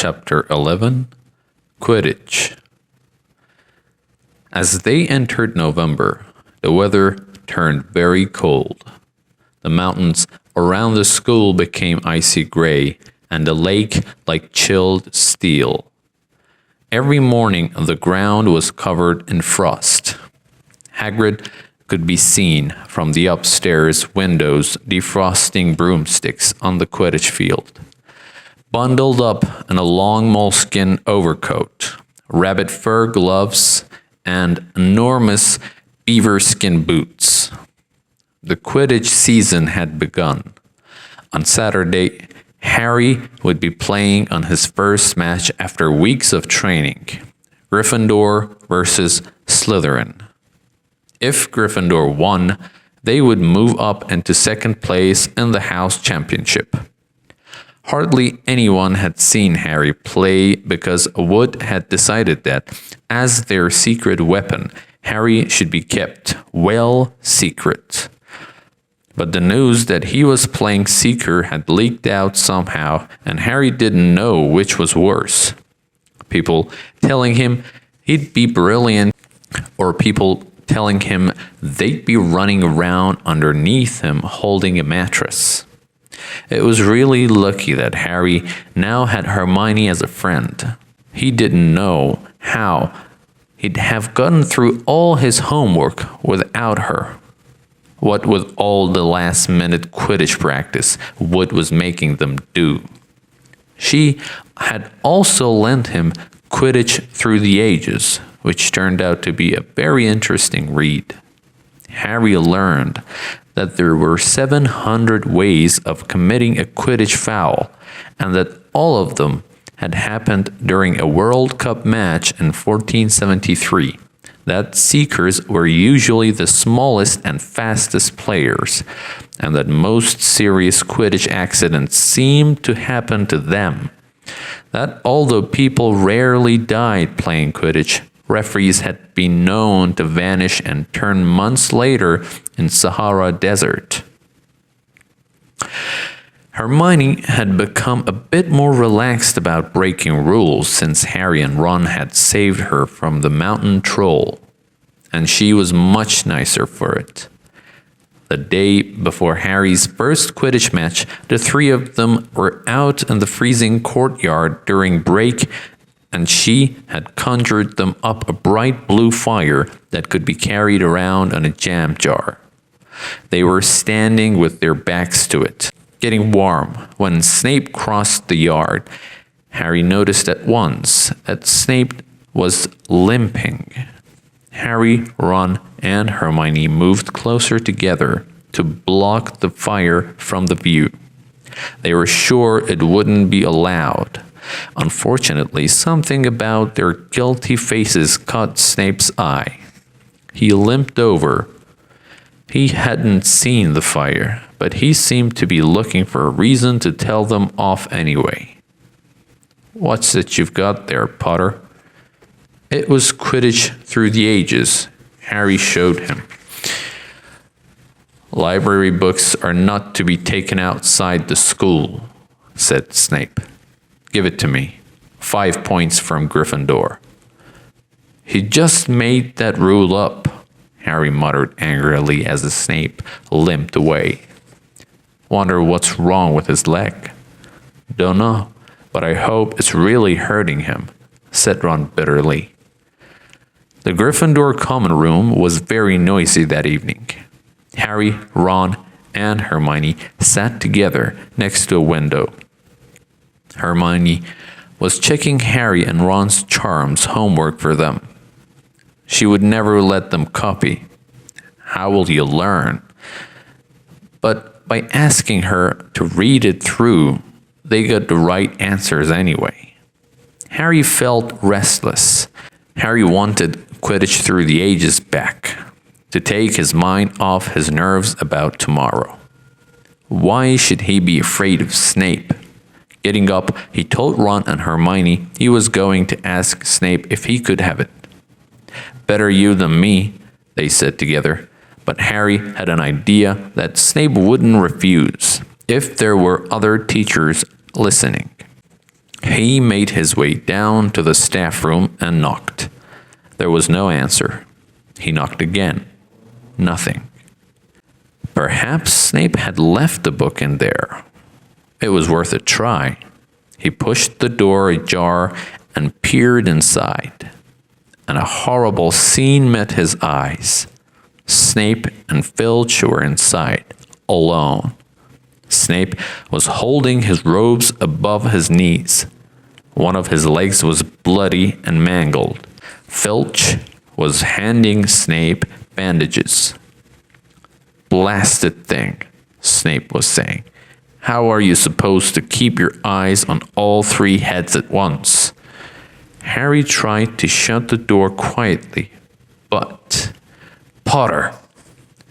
Chapter 11 Quidditch. As they entered November, the weather turned very cold. The mountains around the school became icy gray, and the lake like chilled steel. Every morning the ground was covered in frost. Hagrid could be seen from the upstairs windows defrosting broomsticks on the Quidditch field. Bundled up in a long moleskin overcoat, rabbit fur gloves, and enormous beaver skin boots. The Quidditch season had begun. On Saturday, Harry would be playing on his first match after weeks of training, Gryffindor versus Slytherin. If Gryffindor won, they would move up into second place in the house championship. Hardly anyone had seen Harry play because Wood had decided that, as their secret weapon, Harry should be kept well secret. But the news that he was playing Seeker had leaked out somehow, and Harry didn't know which was worse. People telling him he'd be brilliant, or people telling him they'd be running around underneath him holding a mattress. It was really lucky that Harry now had Hermione as a friend. He didn't know how he'd have gotten through all his homework without her. What with all the last-minute Quidditch practice Wood was making them do. She had also lent him Quidditch Through the Ages, which turned out to be a very interesting read. Harry learned that there were 700 ways of committing a Quidditch foul, and that all of them had happened during a World Cup match in 1473. That Seekers were usually the smallest and fastest players, and that most serious Quidditch accidents seemed to happen to them. That although people rarely died playing Quidditch, referees had been known to vanish and turn months later in Sahara Desert. Hermione had become a bit more relaxed about breaking rules since Harry and Ron had saved her from the mountain troll, and she was much nicer for it. The day before Harry's first Quidditch match, the three of them were out in the freezing courtyard during break, and she had conjured them up a bright blue fire that could be carried around on a jam jar. They were standing with their backs to it, getting warm, when Snape crossed the yard. Harry noticed at once that Snape was limping. Harry, Ron, and Hermione moved closer together to block the fire from the view. They were sure it wouldn't be allowed. Unfortunately, something about their guilty faces caught Snape's eye. He limped over. He hadn't seen the fire, but he seemed to be looking for a reason to tell them off anyway. "What's it you've got there, Potter?" It was Quidditch Through the Ages. Harry showed him. "Library books are not to be taken outside the school," said Snape. "Give it to me. 5 points from Gryffindor." "He just made that rule up," Harry muttered angrily as Snape limped away. "Wonder what's wrong with his leg." "Dunno, but I hope it's really hurting him," said Ron bitterly. The Gryffindor common room was very noisy that evening. Harry, Ron, and Hermione sat together next to a window. Hermione was checking Harry and Ron's charms homework for them. She would never let them copy. How will you learn? But by asking her to read it through, they got the right answers anyway. Harry felt restless. Harry wanted Quidditch Through the Ages back, to take his mind off his nerves about tomorrow. Why should he be afraid of Snape? Getting up, he told Ron and Hermione he was going to ask Snape if he could have it. "Better you than me," they said together, but Harry had an idea that Snape wouldn't refuse if there were other teachers listening. He made his way down to the staff room and knocked. There was no answer. He knocked again. Nothing. Perhaps Snape had left the book in there. It was worth a try. He pushed the door ajar and peered inside. And a horrible scene met his eyes. Snape and Filch were inside, alone. Snape was holding his robes above his knees. One of his legs was bloody and mangled. Filch was handing Snape bandages. "Blasted thing," Snape was saying. "How are you supposed to keep your eyes on all three heads at once?" Harry tried to shut the door quietly, but... "Potter!"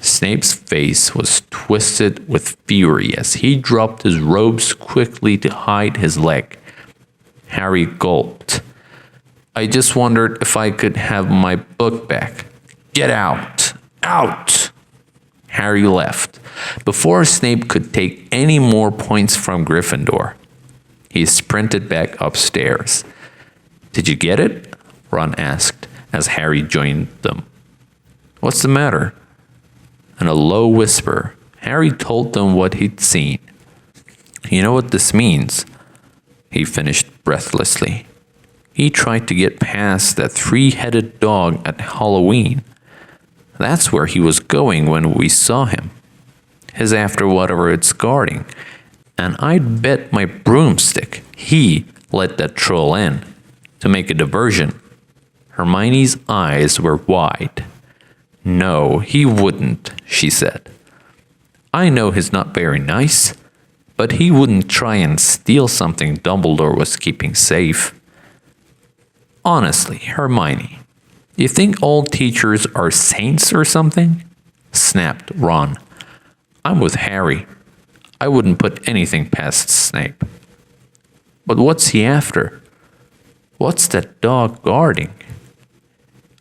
Snape's face was twisted with fury as he dropped his robes quickly to hide his leg. Harry gulped. "I just wondered if I could have my book back." "Get out! Out!" Harry left, before Snape could take any more points from Gryffindor. He sprinted back upstairs. "Did you get it?" Ron asked as Harry joined them. "What's the matter?" In a low whisper, Harry told them what he'd seen. "You know what this means?" He finished breathlessly. "He tried to get past that three-headed dog at Halloween. That's where he was going when we saw him. He's after whatever it's guarding. And I'd bet my broomstick he let that troll in to make a diversion." Hermione's eyes were wide. "No, he wouldn't," she said. "I know he's not very nice, but he wouldn't try and steal something Dumbledore was keeping safe." "Honestly, Hermione, you think all teachers are saints or something?" snapped Ron. "I'm with Harry. I wouldn't put anything past Snape." "But what's he after? What's that dog guarding?"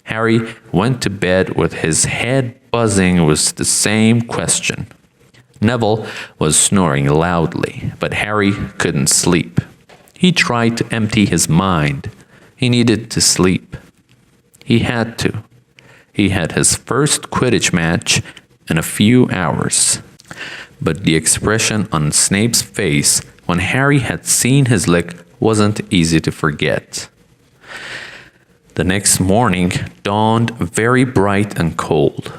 Harry went to bed with his head buzzing with the same question. Neville was snoring loudly, but Harry couldn't sleep. He tried to empty his mind. He needed to sleep. He had to. He had his first Quidditch match in a few hours. But the expression on Snape's face when Harry had seen his leg wasn't easy to forget. The next morning dawned very bright and cold.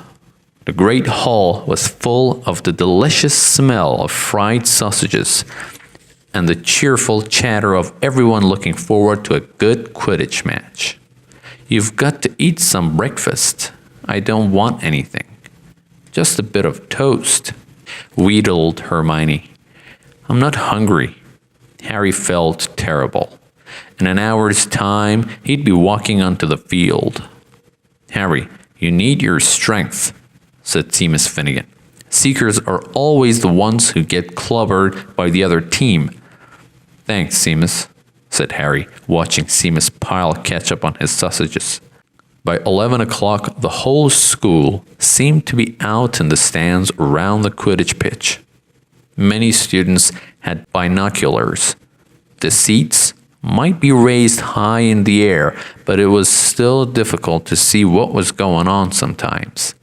The great hall was full of the delicious smell of fried sausages and the cheerful chatter of everyone looking forward to a good Quidditch match. "You've got to eat some breakfast." "I don't want anything. Just a bit of toast," wheedled Hermione. "I'm not hungry." Harry felt terrible. In an hour's time, he'd be walking onto the field. "Harry, you need your strength," said Seamus Finnegan. "Seekers are always the ones who get clobbered by the other team." "Thanks, Seamus," said Harry, watching Seamus pile ketchup on his sausages. By 11 o'clock, the whole school seemed to be out in the stands around the Quidditch pitch. Many students had binoculars. The seats might be raised high in the air, but it was still difficult to see what was going on sometimes.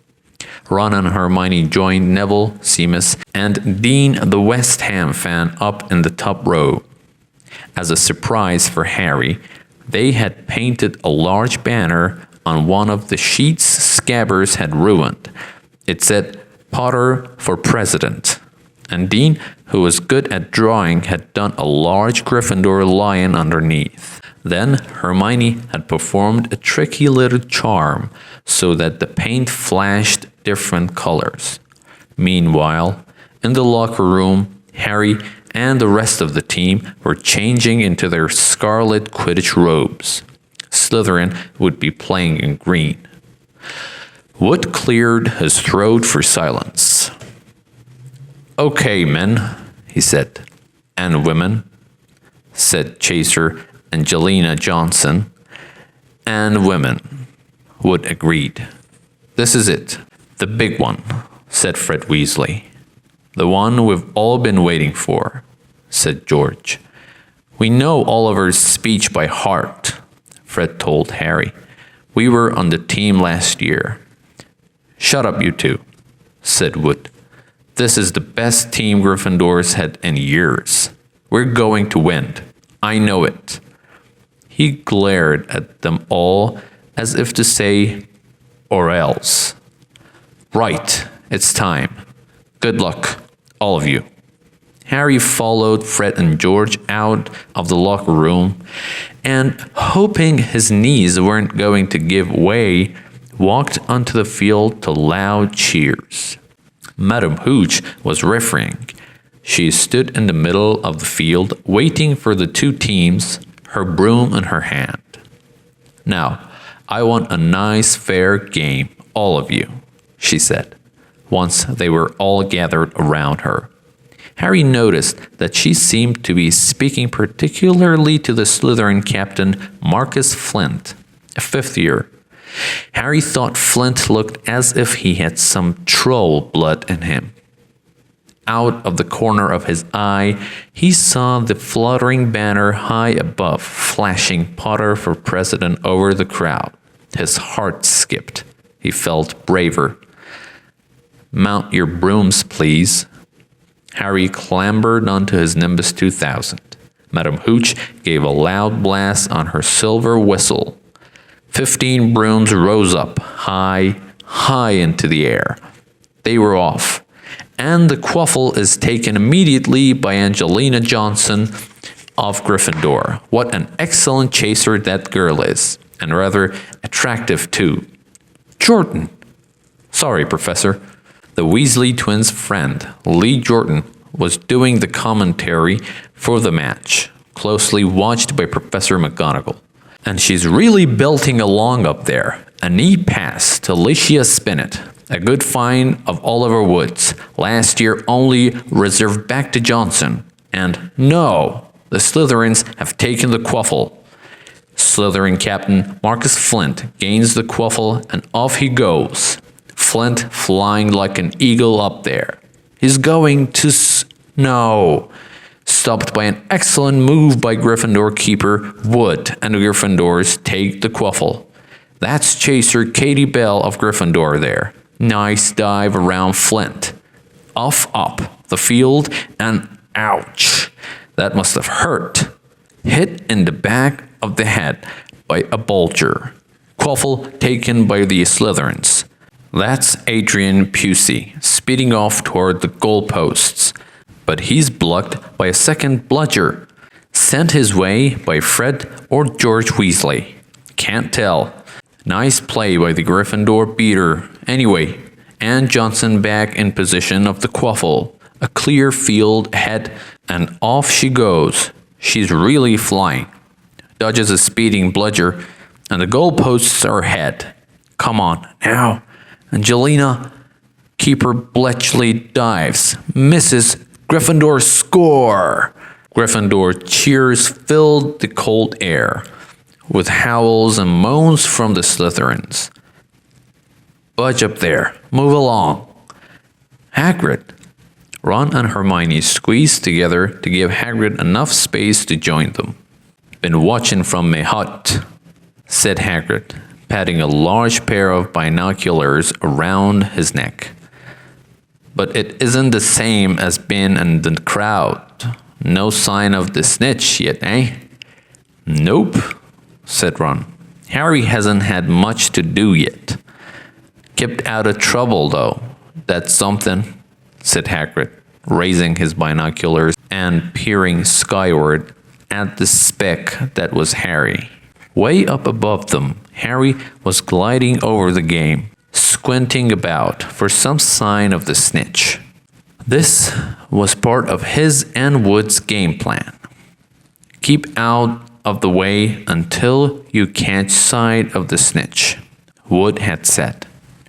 Ron and Hermione joined Neville, Seamus, and Dean, the West Ham fan, up in the top row. As a surprise for Harry, they had painted a large banner on one of the sheets Scabbers had ruined. It said, "Potter for President." And Dean, who was good at drawing, had done a large Gryffindor lion underneath. Then Hermione had performed a tricky little charm so that the paint flashed different colors. Meanwhile, in the locker room, Harry and the rest of the team were changing into their scarlet Quidditch robes. Slytherin would be playing in green. Wood cleared his throat for silence. "Okay, men," he said. "And women," said Chaser Angelina Johnson. "And women," Wood agreed. "This is it. The big one," said Fred Weasley. "The one we've all been waiting for," said George. We know Oliver's speech by heart, Fred told Harry. We were on the team last year. Shut up, you two, said Wood. This is the best team Gryffindor's had in years. We're going to win. I know it. He glared at them all as if to say, or else. Right, it's time. Good luck, all of you. Harry followed Fred and George out of the locker room and, hoping his knees weren't going to give way, walked onto the field to loud cheers. Madam Hooch was refereeing. She stood in the middle of the field waiting for the two teams, her broom in her hand. Now, I want a nice fair game, all of you, she said, once they were all gathered around her. Harry noticed that she seemed to be speaking particularly to the Slytherin captain, Marcus Flint, a fifth year. Harry thought Flint looked as if he had some troll blood in him. Out of the corner of his eye, he saw the fluttering banner high above, flashing Potter for president over the crowd. His heart skipped. He felt braver. Mount your brooms, please. Harry clambered onto his Nimbus 2000. Madam Hooch gave a loud blast on her silver whistle. 15 brooms rose up, high, high into the air. They were off, and the quaffle is taken immediately by Angelina Johnson of Gryffindor. What an excellent chaser that girl is, and rather attractive too. Jordan! Sorry, Professor. The Weasley twins' friend, Lee Jordan, was doing the commentary for the match, closely watched by Professor McGonagall. And she's really belting along up there. A knee pass to Alicia Spinnet, a good find of Oliver Wood's, last year only reserved back to Johnson. And no, the Slytherins have taken the quaffle. Slytherin captain Marcus Flint gains the quaffle and off he goes. Flint flying like an eagle up there. He's going to no. Stopped by an excellent move by Gryffindor keeper Wood, and the Gryffindors take the quaffle. That's chaser Katie Bell of Gryffindor there. Nice dive around Flint. Off up the field and ouch. That must have hurt. Hit in the back of the head by a Bolger. Quaffle taken by the Slytherins. That's Adrian Pusey, speeding off toward the goalposts. But he's blocked by a second bludger, sent his way by Fred or George Weasley. Can't tell. Nice play by the Gryffindor beater. Anyway, Anne Johnson back in position of the quaffle. A clear field ahead, and off she goes. She's really flying. Dodges a speeding bludger, and the goalposts are ahead. Come on, now. Angelina, keeper Bletchley dives, misses, Gryffindor score! Gryffindor cheers filled the cold air, with howls and moans from the Slytherins. Budge up there, move along. Hagrid. Ron and Hermione squeezed together to give Hagrid enough space to join them. Been watching from my hut, said Hagrid, patting a large pair of binoculars around his neck. But it isn't the same as being in the crowd. No sign of the snitch yet, eh? Nope, said Ron. Harry hasn't had much to do yet. Kept out of trouble, though. That's something, said Hagrid, raising his binoculars and peering skyward at the speck that was Harry. Way up above them, Harry was gliding over the game, squinting about for some sign of the snitch. This was part of his and Wood's game plan. Keep out of the way until you catch sight of the snitch, Wood had said.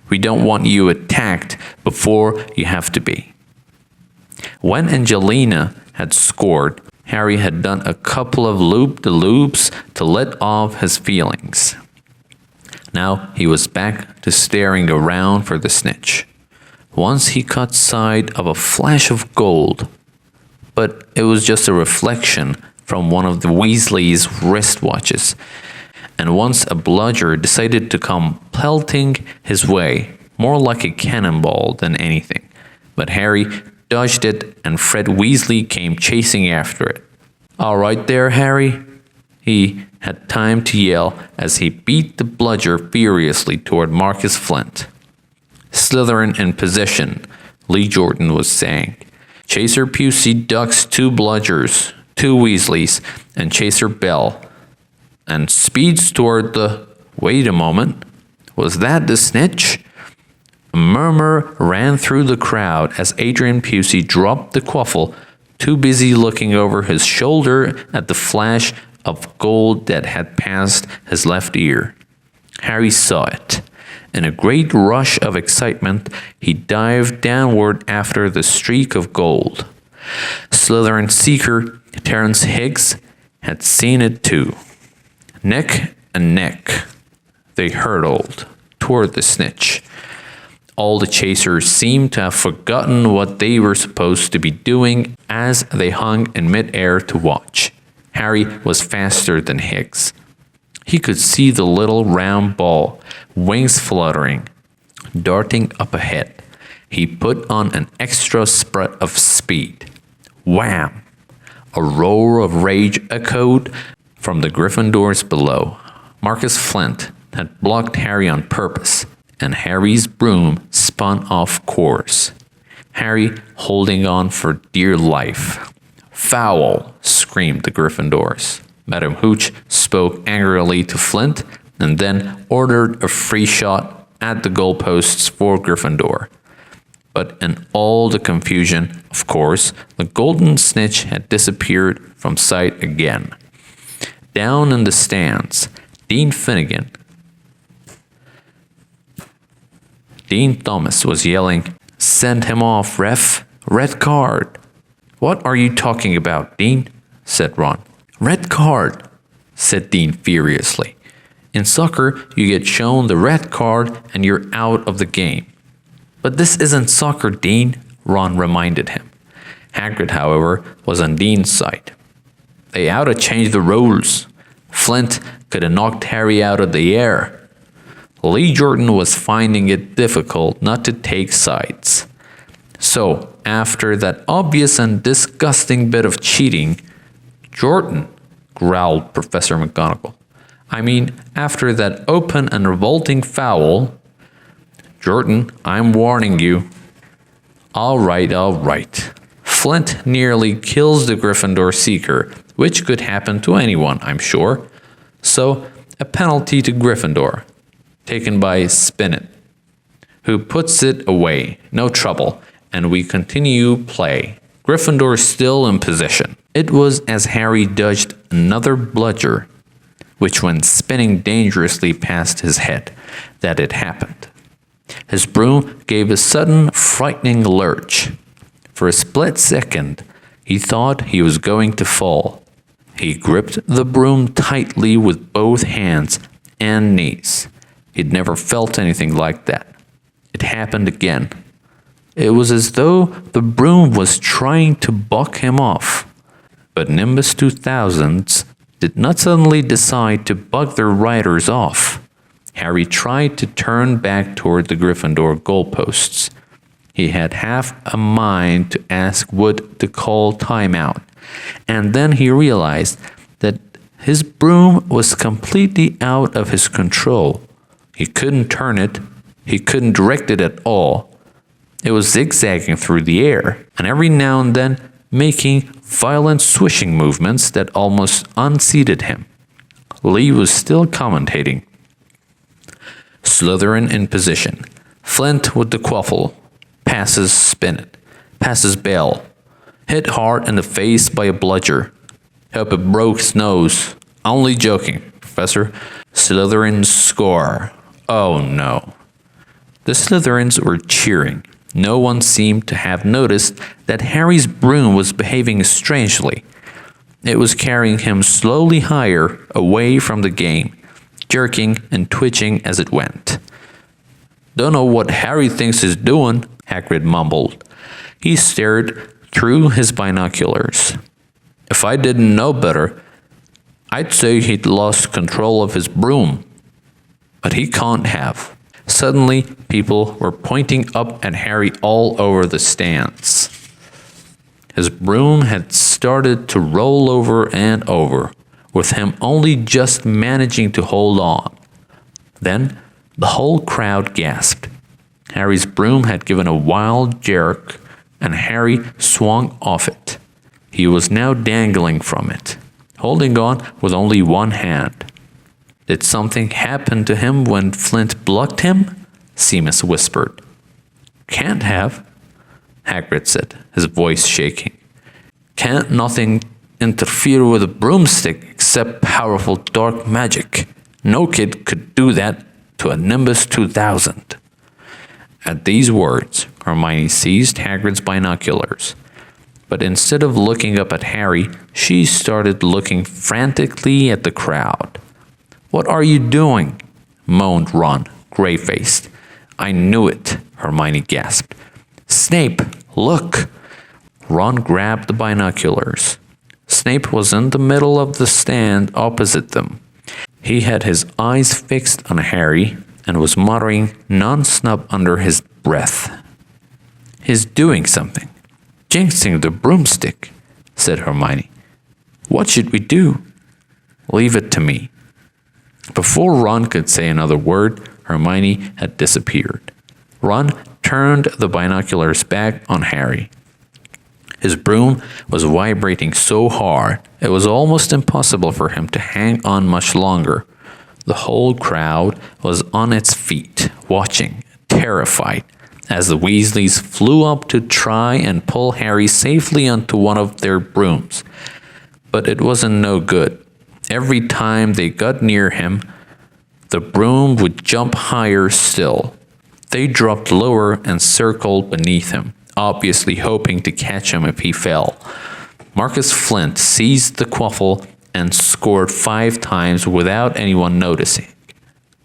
We don't want you attacked before you have to be. When Angelina had scored, Harry had done a couple of loop-de-loops to let off his feelings. Now he was back to staring around for the snitch. Once he caught sight of a flash of gold, but it was just a reflection from one of the Weasleys' wristwatches, and once a bludger decided to come pelting his way, more like a cannonball than anything. But Harry dodged it, and Fred Weasley came chasing after it. "All right there, Harry," he had time to yell as he beat the bludger furiously toward Marcus Flint. "Slytherin in position," Lee Jordan was saying. Chaser Pusey ducks 2 bludgers, 2 Weasleys, and Chaser Bell, and speeds toward the... Wait a moment. Was that the snitch? A murmur ran through the crowd as Adrian Pusey dropped the quaffle, too busy looking over his shoulder at the flash of gold that had passed his left ear. Harry saw it. In a great rush of excitement, he dived downward after the streak of gold. Slytherin seeker Terence Higgs had seen it too. Neck and neck, they hurtled toward the snitch. All the chasers seemed to have forgotten what they were supposed to be doing as they hung in midair to watch. Harry was faster than Higgs. He could see the little round ball, wings fluttering, darting up ahead. He put on an extra spurt of speed. Wham! A roar of rage echoed from the Gryffindors below. Marcus Flint had blocked Harry on purpose, and Harry's broom spun off course. Harry holding on for dear life. "Foul!" screamed the Gryffindors. Madam Hooch spoke angrily to Flint and then ordered a free shot at the goalposts for Gryffindor. But in all the confusion, of course, the golden snitch had disappeared from sight again. Down in the stands, Dean Thomas was yelling, "Send him off, ref! Red card!" "What are you talking about, Dean?" said Ron. "Red card," said Dean furiously. "In soccer, you get shown the red card and you're out of the game." "But this isn't soccer, Dean," Ron reminded him. Hagrid, however, was on Dean's side. "They oughta change the rules. Flint could have knocked Harry out of the air." Lee Jordan was finding it difficult not to take sides. "So, after that obvious and disgusting bit of cheating..." "Jordan," growled Professor McGonagall. "I mean, after that open and revolting foul..." "Jordan, I'm warning you." All right. Flint nearly kills the Gryffindor Seeker, which could happen to anyone, I'm sure. So, a penalty to Gryffindor, taken by Spinet, who puts it away, no trouble, and we continue play. Gryffindor still in position. It was as Harry dodged another bludger, which went spinning dangerously past his head, that it happened. His broom gave a sudden, frightening lurch. For a split second, he thought he was going to fall. He gripped the broom tightly with both hands and knees. He'd never felt anything like that. It happened again. It was as though the broom was trying to buck him off. But Nimbus 2000s did not suddenly decide to bug their riders off. Harry tried to turn back toward the Gryffindor goalposts. He had half a mind to ask Wood to call timeout, and then he realized that his broom was completely out of his control. He couldn't turn it, he couldn't direct it at all. It was zigzagging through the air, and every now and then making violent swishing movements that almost unseated him. Lee was still commentating. Slytherin in position. Flint with the quaffle. Passes Spinet. Passes Bell. Hit hard in the face by a bludger. Hope it broke his nose. Only joking, Professor. Slytherin's score. Oh no. The Slytherins were cheering. No one seemed to have noticed that Harry's broom was behaving strangely. It was carrying him slowly higher away from the game, jerking and twitching as it went. "Don't know what Harry thinks he's doing," Hagrid mumbled. He stared through his binoculars. If I didn't know better, I'd say he'd lost control of his broom. But he can't have. Suddenly, people were pointing up at Harry all over the stands. His broom had started to roll over and over, with him only just managing to hold on. Then, the whole crowd gasped. Harry's broom had given a wild jerk, and Harry swung off it. He was now dangling from it, holding on with only one hand. Did something happen to him when Flint blocked him? Seamus whispered. Can't have, Hagrid said, his voice shaking. Can't nothing interfere with a broomstick except powerful dark magic. No kid could do that to a Nimbus 2000. At these words, Hermione seized Hagrid's binoculars. But instead of looking up at Harry, she started looking frantically at the crowd. What are you doing? Moaned Ron, gray-faced. I knew it, Hermione gasped. Snape, look! Ron grabbed the binoculars. Snape was in the middle of the stand opposite them. He had his eyes fixed on Harry and was muttering non-stop under his breath. He's doing something. Jinxing the broomstick, said Hermione. What should we do? Leave it to me. Before Ron could say another word, Hermione had disappeared. Ron turned the binoculars back on Harry. His broom was vibrating so hard, it was almost impossible for him to hang on much longer. The whole crowd was on its feet, watching, terrified, as the Weasleys flew up to try and pull Harry safely onto one of their brooms. But it wasn't no good. Every time they got near him, the broom would jump higher still. They dropped lower and circled beneath him, obviously hoping to catch him if he fell. Marcus Flint seized the quaffle and scored 5 times without anyone noticing.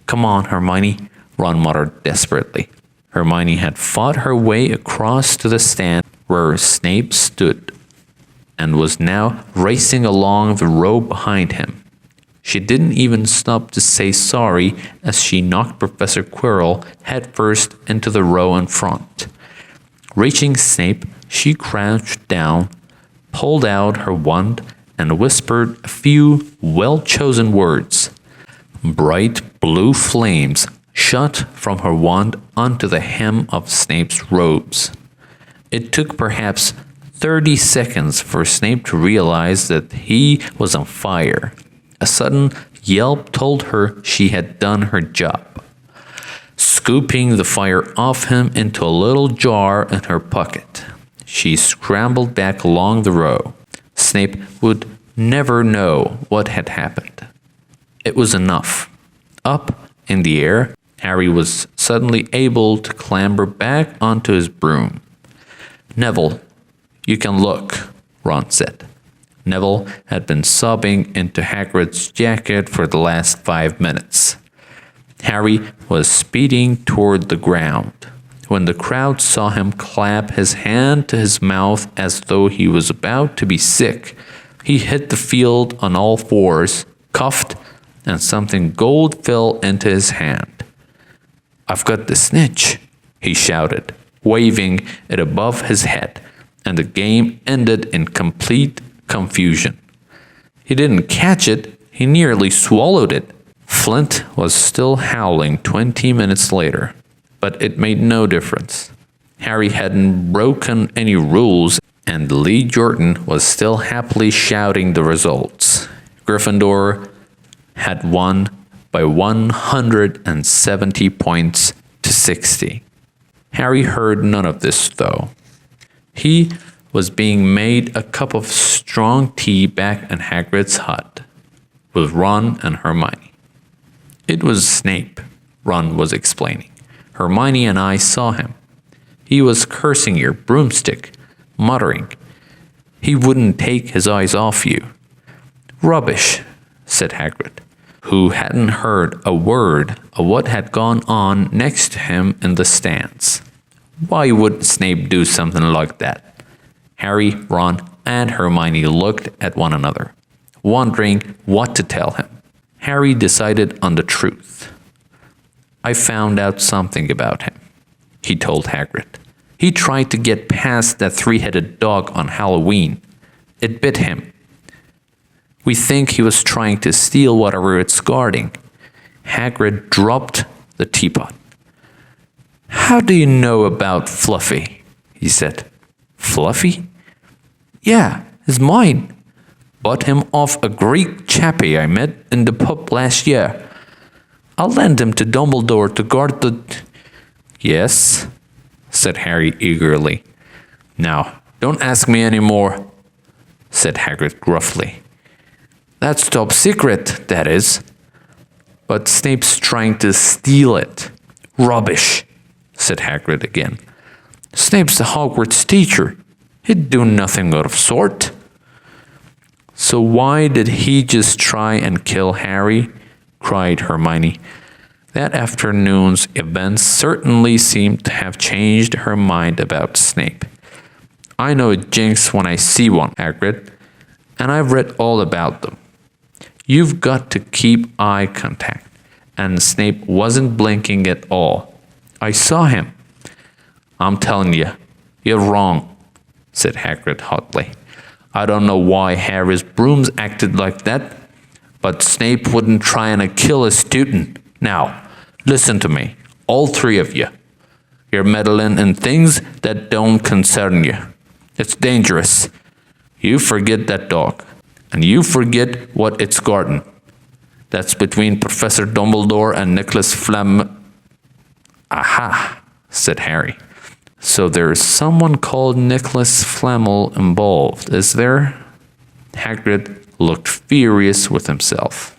Come on, Hermione, Ron muttered desperately. Hermione had fought her way across to the stand where Snape stood, and was now racing along the row behind him. She didn't even stop to say sorry as she knocked Professor Quirrell headfirst into the row in front. Reaching Snape, she crouched down, pulled out her wand, and whispered a few well-chosen words. Bright blue flames shot from her wand onto the hem of Snape's robes. It took perhaps 30 seconds for Snape to realize that he was on fire. A sudden yelp told her she had done her job. Scooping the fire off him into a little jar in her pocket, she scrambled back along the row. Snape would never know what had happened. It was enough. Up in the air, Harry was suddenly able to clamber back onto his broom. Neville, you can look, Ron said. Neville had been sobbing into Hagrid's jacket for the last 5 minutes. Harry was speeding toward the ground when the crowd saw him clap his hand to his mouth as though he was about to be sick. He hit the field on all fours, coughed, and something gold fell into his hand. I've got the snitch, he shouted, waving it above his head, and the game ended in complete confusion. He didn't catch it, he nearly swallowed it. Flint was still howling 20 minutes later, but it made no difference. Harry hadn't broken any rules, and Lee Jordan was still happily shouting the results. Gryffindor had won by 170 points to 60. Harry heard none of this, though. He was being made a cup of strong tea back in Hagrid's hut, with Ron and Hermione. It was Snape, Ron was explaining. Hermione and I saw him. He was cursing your broomstick, muttering. He wouldn't take his eyes off you. Rubbish, said Hagrid, who hadn't heard a word of what had gone on next to him in the stands. Why would Snape do something like that? Harry, Ron, and Hermione looked at one another, wondering what to tell him. Harry decided on the truth. I found out something about him, he told Hagrid. He tried to get past that three-headed dog on Halloween. It bit him. We think he was trying to steal whatever it's guarding. Hagrid dropped the teapot. How do you know about Fluffy? He said. Fluffy? Yeah, he's mine. Bought him off a Greek chappie I met in the pub last year. I'll lend him to Dumbledore to guard the... Yes, said Harry eagerly. Now, don't ask me any more, said Hagrid gruffly. That's top secret, that is. But Snape's trying to steal it. Rubbish, said Hagrid again. Snape's the Hogwarts teacher. He'd do nothing out of sort. So why did he just try and kill Harry? Cried Hermione. That afternoon's events certainly seemed to have changed her mind about Snape. I know a jinx when I see one, Hagrid, and I've read all about them. You've got to keep eye contact, and Snape wasn't blinking at all. I saw him. I'm telling you, you're wrong, said Hagrid hotly. I don't know why Harry's brooms acted like that, but Snape wouldn't try and kill a student. Now, listen to me, all three of you. You're meddling in things that don't concern you. It's dangerous. You forget that dog, and you forget what it's guarding. That's between Professor Dumbledore and Nicholas Aha, said Harry. So there's someone called Nicholas Flamel involved, is there? Hagrid looked furious with himself.